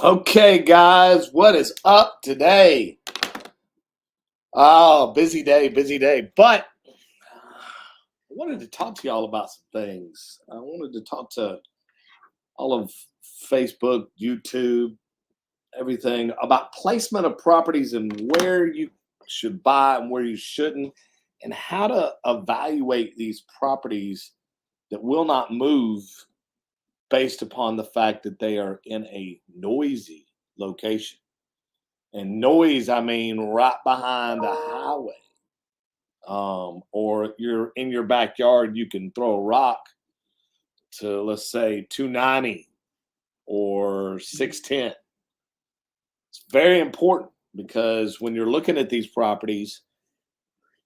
Okay, guys, what is up today? Oh, busy day, busy day. But I wanted to talk to y'all about some things. I wanted to talk to all of Facebook, YouTube, everything about placement of properties and where you should buy and where you shouldn't, and how to evaluate these properties that will not move based upon the fact that they are in a noisy location. And noise, I mean right behind the highway. Or you're in your backyard, you can throw a rock to, let's say, 290 or 610. It's very important because when you're looking at these properties,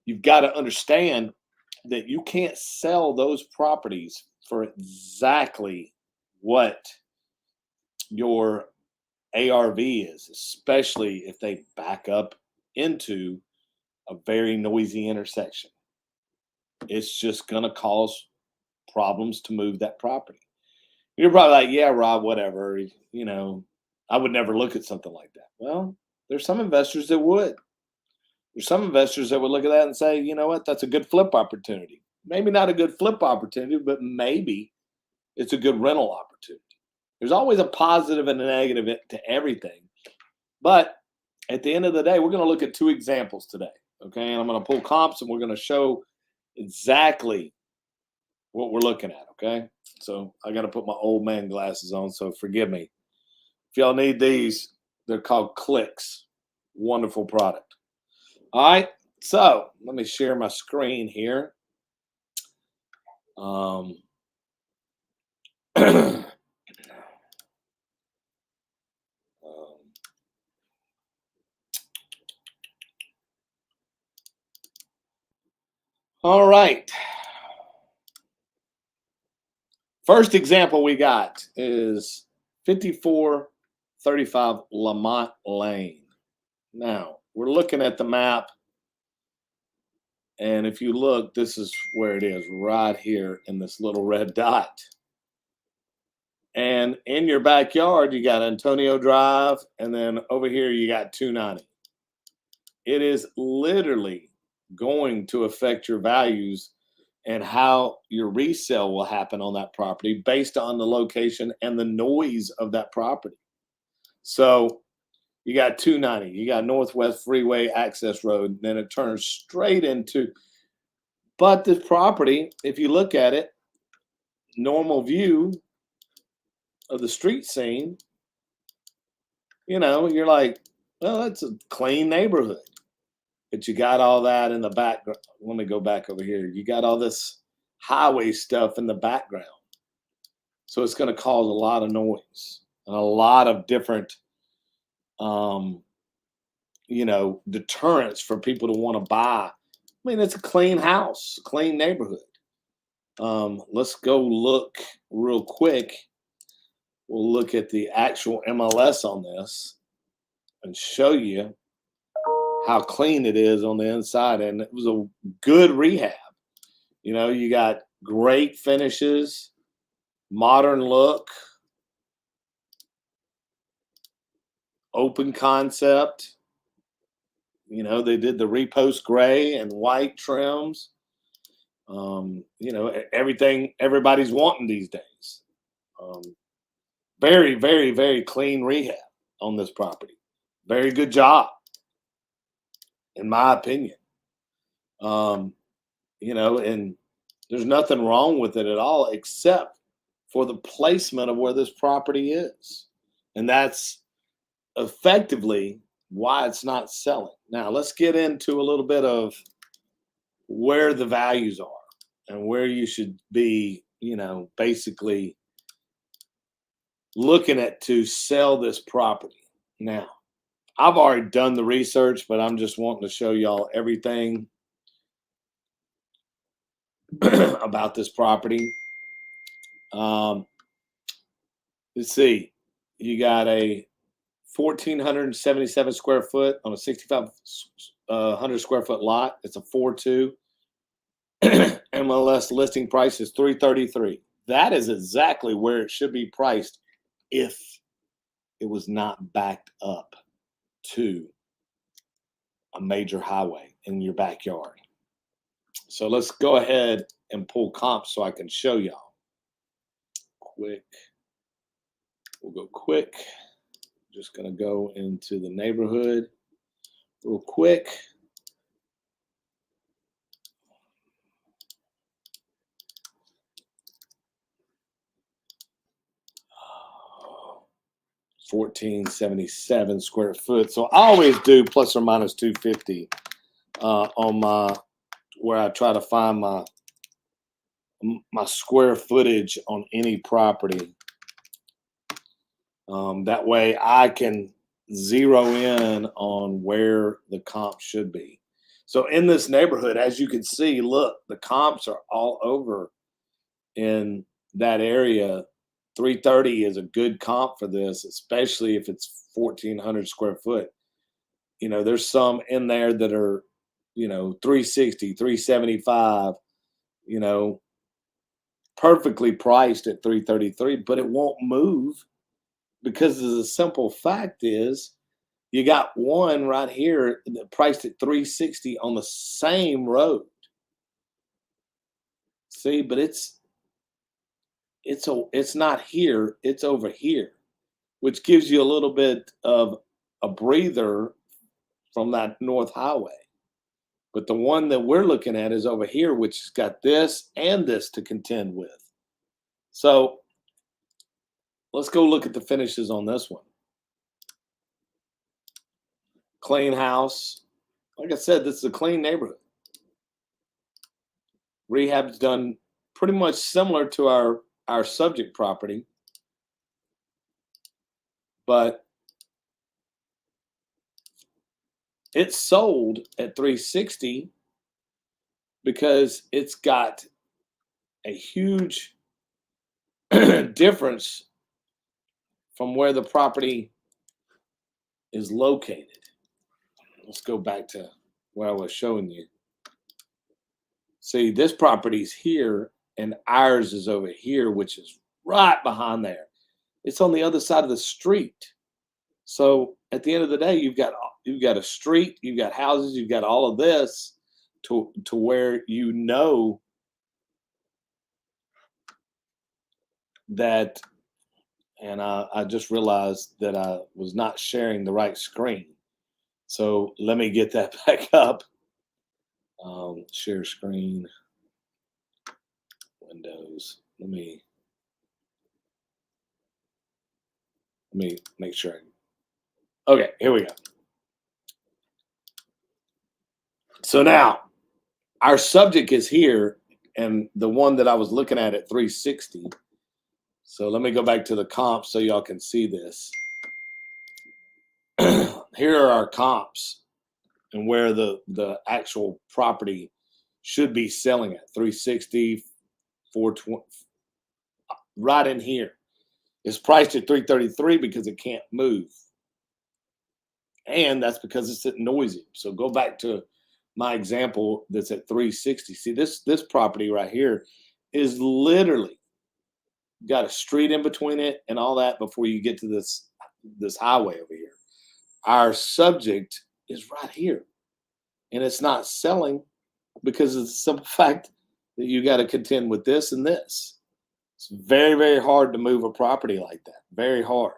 you've got to understand that you can't sell those properties for exactly what your ARV is, especially if they back up into a very noisy intersection. It's just going to cause problems to move that property. You're probably like, yeah, Rob, whatever. I would never look at something like that. Well, there's some investors that would. There's some investors that would look at that and say, you know what, that's a good flip opportunity. Maybe not a good flip opportunity, but maybe it's a good rental opportunity. There's always a positive and a negative to everything. But at the end of the day, we're going to look at two examples today. Okay. And I'm going to pull comps and we're going to show exactly what we're looking at. Okay. So I got to put my old man glasses on. So forgive me. If y'all need these, they're called Clicks. Wonderful product. All right. So let me share my screen here. Um, all right. First example we got is 5435 Lamont Lane. Now, we're looking at the map, and if you look, this is where it is, right here in this little red dot. And in your backyard, you got Antonio Drive, and then over here, you got 290. It is literally going to affect your values and how your resale will happen on that property based on the location and the noise of that property. So you got 290, you got Northwest Freeway Access Road, then it turns straight into. But this property, if you look at it, normal view of the street scene, you're like, well, that's a clean neighborhood. But you got all that in the background. Let me go back over here. You got all this highway stuff in the background. So it's going to cause a lot of noise and a lot of different, deterrence for people to want to buy. I mean, it's a clean house, clean neighborhood. Let's go look real quick. We'll look at the actual MLS on this and show you how clean it is on the inside. And it was a good rehab. You got great finishes, modern look, open concept. They did the repost gray and white trims. Everything everybody's wanting these days. Very, very, very clean rehab on this property. Very good job, in my opinion. And there's nothing wrong with it at all, except for the placement of where this property is. And that's effectively why it's not selling. Now, let's get into a little bit of where the values are and where you should be, basically looking at to sell this property. Now, I've already done the research, but I'm just wanting to show y'all everything about this property. Let's see. You got a 1,477 square foot on a 6,500 square foot lot. It's a 4.2. MLS listing price is $333. That is exactly where it should be priced if it was not backed up to a major highway in your backyard. So let's go ahead and pull comps so I can show y'all. Quick. We'll go quick. Just going to go into the neighborhood real quick. $1,477 square foot. So I always do plus or minus 250 on my, where I try to find my square footage on any property. That way I can zero in on where the comp should be. So in this neighborhood, as you can see, look, the comps are all over in that area. 330 is a good comp for this, especially if it's 1,400 square foot. You know, there's some in there that are, 360, 375, perfectly priced at 333, but it won't move because the simple fact is you got one right here that priced at 360 on the same road. See, but it's not here, it's over here, which gives you a little bit of a breather from that North Highway. But the one that we're looking at is over here, which has got this and this to contend with. So let's go look at the finishes on this one. Clean house. Like I said, this is a clean neighborhood. Rehab's done pretty much similar to our subject property, but it's sold at 360 because it's got a huge difference from where the property is located. Let's go back to where I was showing you. See, this property's here and ours is over here, which is right behind there. It's on the other side of the street. So at the end of the day, you've got a street, you've got houses, you've got all of this to where that, and I just realized that I was not sharing the right screen. So let me get that back up. Share screen, Windows. Let me make sure. Okay, here we go. So now our subject is here, and the one that I was looking at 360. So let me go back to the comps so y'all can see this. Here are our comps and where the actual property should be selling at 360, 420, right in here. It's priced at 333 because it can't move. And that's because it's at noisy. So go back to my example that's at 360. See, this property right here is literally got a street in between it and all that before you get to this highway over here. Our subject is right here, and it's not selling because of the simple fact that you got to contend with this and this. It's very, very hard to move a property like that. Very hard.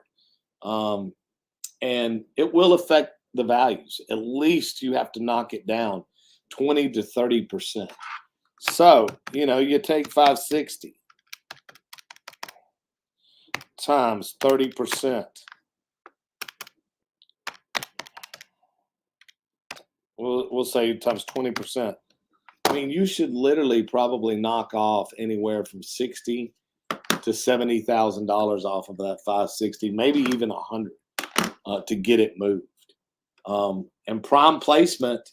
And it will affect the values. At least you have to knock it down 20 to 30%. So, you take 560 times 30%. We'll say times 20%. I mean, you should literally probably knock off anywhere from $60,000 to $70,000 off of that 560, maybe even 100, to get it moved. And prime placement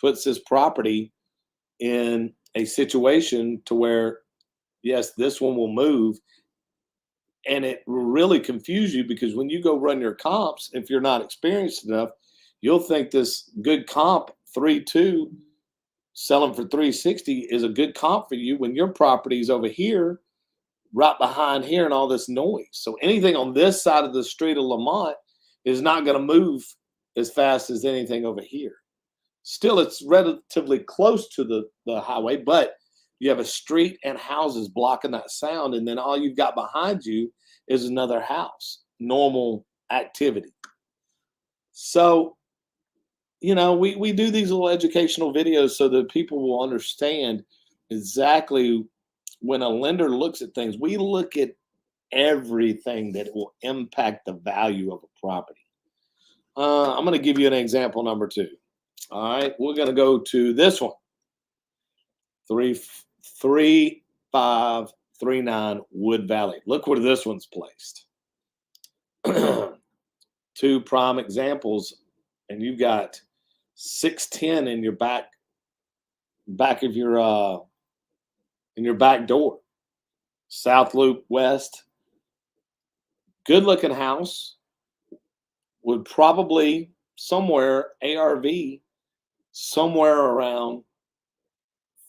puts this property in a situation to where, yes, this one will move, and it will really confuse you because when you go run your comps, if you're not experienced enough, you'll think this good comp 3.2 selling for 360 is a good comp for you when your property is over here right behind here and all this noise. So anything on this side of the street of Lamont is not going to move as fast as anything over here. Still, it's relatively close to the highway, but you have a street and houses blocking that sound, and then all you've got behind you is another house. Normal activity. So, we do these little educational videos so that people will understand exactly when a lender looks at things. We look at everything that will impact the value of a property. I'm going to give you an example number 2. All right, we're going to go to this one, 3539 Wood Valley. Look where this one's placed. 2 prime examples, and you've got 610 in your back of your in your back door. South Loop West. Good looking house. Would probably somewhere ARV somewhere around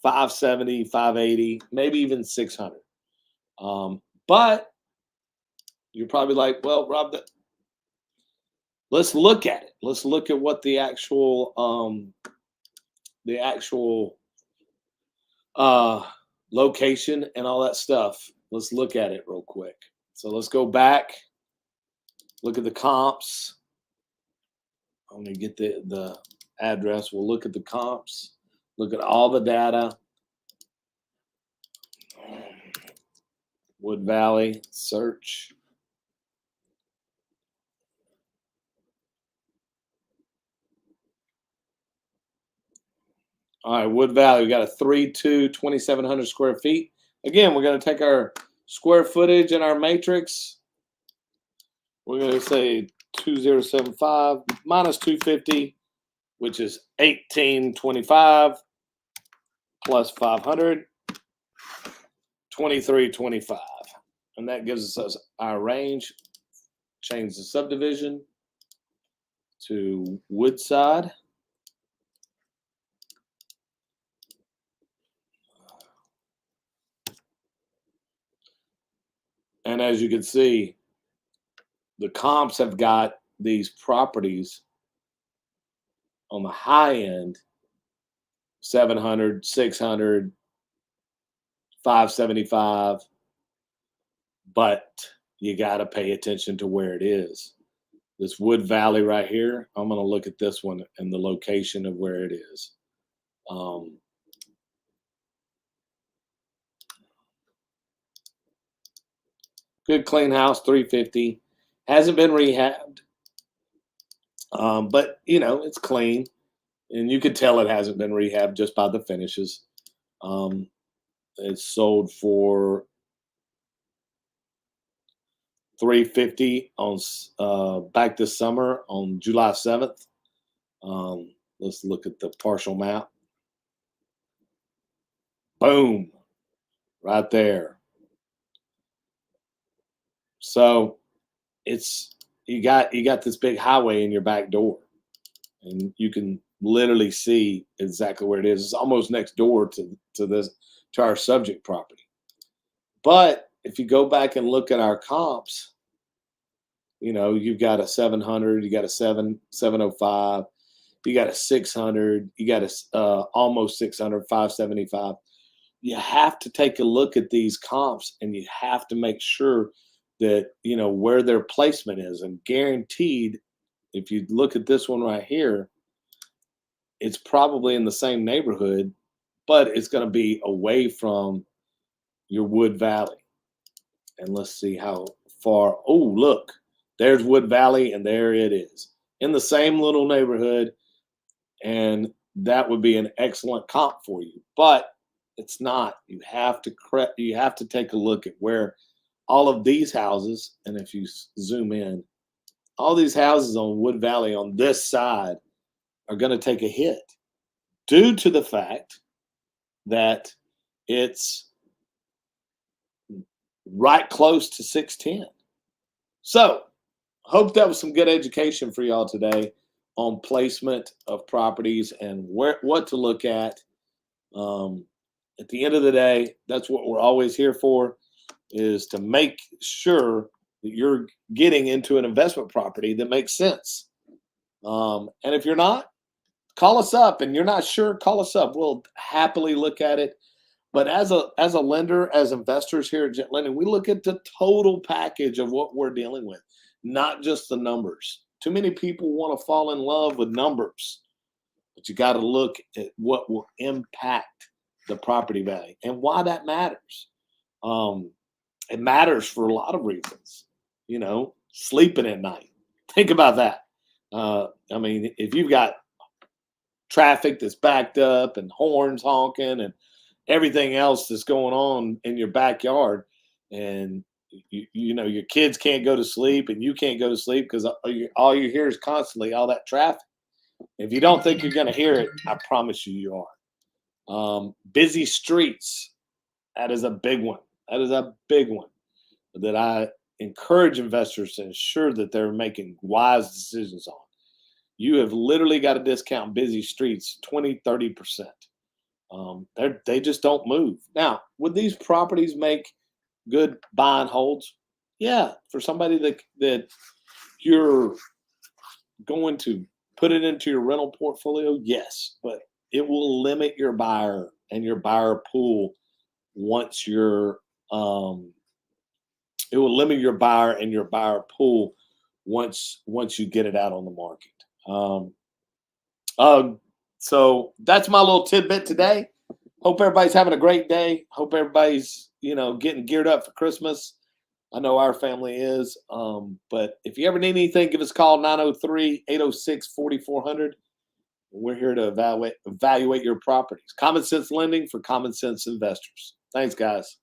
570, 580, maybe even 600. But you're probably like, well, Rob, let's look at it. Let's look at what the actual location and all that stuff. Let's look at it real quick. So let's go back, look at the comps. Let me get the address. We'll look at the comps, look at all the data. Wood Valley, search. All right, Wood Valley, we got a 3.2, 2,700 square feet. Again, we're going to take our square footage and our matrix. We're going to say 2075 minus 250, which is 1825 plus 500, 2325. And that gives us our range. Change the subdivision to Woodside. And as you can see, the comps have got these properties on the high end, 700, 600, 575, but you got to pay attention to where it is. This Wood Valley right here, I'm going to look at this one and the location of where it is. Good clean house, 350. Hasn't been rehabbed, but it's clean, and you could tell it hasn't been rehabbed just by the finishes. It's sold for $350 on back this summer on July 7th. Let's look at the partial map. Boom, right there. So you got this big highway in your back door, and you can literally see exactly where it is. It's almost next door to our subject property. But if you go back and look at our comps, you've got a 700, you got a 705, you got a 600, you got a almost 600, 575. You have to take a look at these comps, and you have to make sure that where their placement is. And guaranteed, if you look at this one right here, it's probably in the same neighborhood, but it's going to be away from your Wood Valley. And let's see how far. Oh, look, there's Wood Valley, and there it is in the same little neighborhood. And that would be an excellent comp for you, but it's not. You have to take a look at where all of these houses, and if you zoom in, all these houses on Wood Valley on this side are going to take a hit due to the fact that it's right close to 610. So, hope that was some good education for y'all today on placement of properties and what to look at. At the end of the day, that's what we're always here for. is to make sure that you're getting into an investment property that makes sense. And if you're not, call us up. And you're not sure, call us up. We'll happily look at it. But as a lender, as investors here at Jet Lending, we look at the total package of what we're dealing with, not just the numbers. Too many people want to fall in love with numbers, but you got to look at what will impact the property value and why that matters. It matters for a lot of reasons. Sleeping at night. Think about that. I mean, if you've got traffic that's backed up and horns honking and everything else that's going on in your backyard, and your kids can't go to sleep and you can't go to sleep because all you hear is constantly all that traffic. If you don't think you're going to hear it, I promise you are. Busy streets, that is a big one. That is a big one that I encourage investors to ensure that they're making wise decisions on. You have literally got to discount busy streets 20-30%. They just don't move. Now, would these properties make good buy and holds? Yeah, for somebody that you're going to put it into your rental portfolio, yes, but it will limit your buyer and your buyer pool once you're it will limit your buyer and your buyer pool once you get it out on the market. So that's my little tidbit today. Hope everybody's having a great day. Hope everybody's getting geared up for Christmas. I know our family is. But if you ever need anything, give us a call, 903-806-4400. We're here to evaluate your properties. Common sense lending for common sense investors. Thanks, guys.